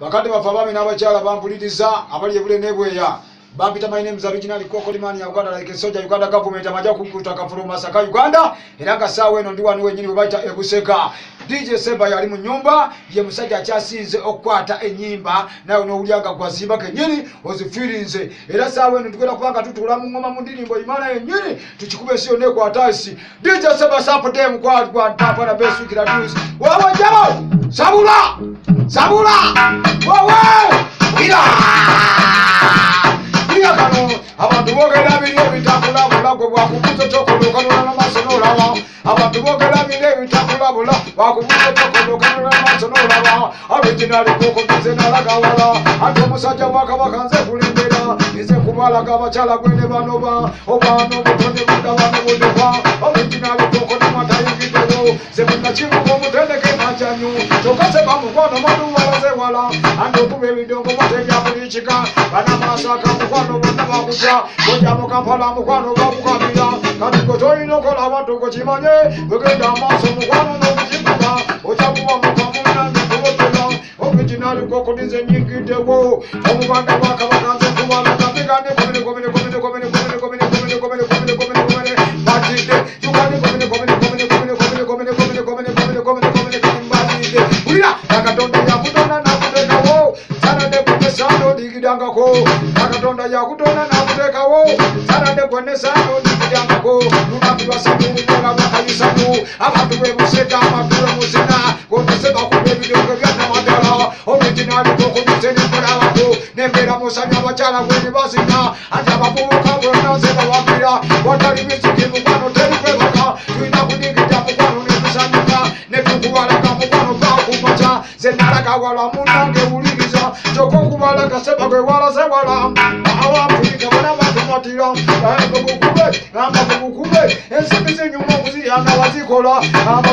bakadde bafa abaami n'abakyala bampuliriza abali ebule n'ebweya bampita my name is original Kokolimani ya Uganda like soldier Uganda government amaja kukutaka from Masaka Uganda era nga sawa eno ndi wanu wenyini baita ebuseka DJ Seba yali mu nyumba ye musajja akyasinze okwata enyimba nayo n'olyanga kwazimba kenyini ozifirinze era sawa eno tukera kubanga tutula mu ngoma mu ndirimbo imana yenyini tukikube sio ne kwa tasi DJ Seba sapode mu kwa tapa na besu kila news wawa jao sabula wawe ila abantu bogera biri bitakula bulago bwakubuza tokoloka na masonola wa abantu bogera biri bitakula bula bwakubuza tokoloka na masonola wa original koko bizena lagawala ato musajja wakabakanze kulembera ize kubala kabachala gwene banoba obano botonde bugabano bodoba original koko na matayigidero sebunga chiku komutendeke machanyu tokase bamukwano madu wala ze wala ando kube bidongo motebya kulichika bana masaka mukwano bonna bakuja Boja mukampala mukwano babukabira Katiko toino kola watu kochimanye Bugenda maso mukwano n'okujikuba Ochakuwa mukamuna n'okubotela Original koko nize nyingide wo Omubanda waka wakanze kubala Kapigane komene Batide Yukane komene Uya Nakatonda yakutona nakuteka wo Sanade kutesano digidangako Nakatonda yakutona nakutekawo Sanade kwenesano digidangako Nunakudwa samu Nyola bakayisanu Abantu bebuseka Amaturo musina Konteseba kubebidongo byana madala Original koko niseni mkola wako Nembera musanya wachala kwenye basina Anja babubuka Bwena zeba wakira Watali misiki mkwano teri kwebaka Tuina kunikita mkwano nikusanyuka Netukuwalaka mkwano pakupacha Zenaraka wala munange uliriza Joko kuwalaka seba kwe wala sewala Awafrika wana matumatira Ngamba kukube Ensibisi nyuma kuziyanga wazikola Ngamba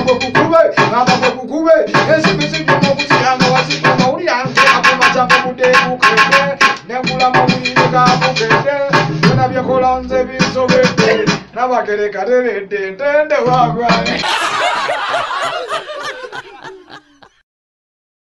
kukube Ensibisi nyuma kuziyanga wazikola Uli yange akumachanga mudebu kende Nebula mawile kapu kende Wena vyakola nze biso wende Nabakereka dere dende wagwane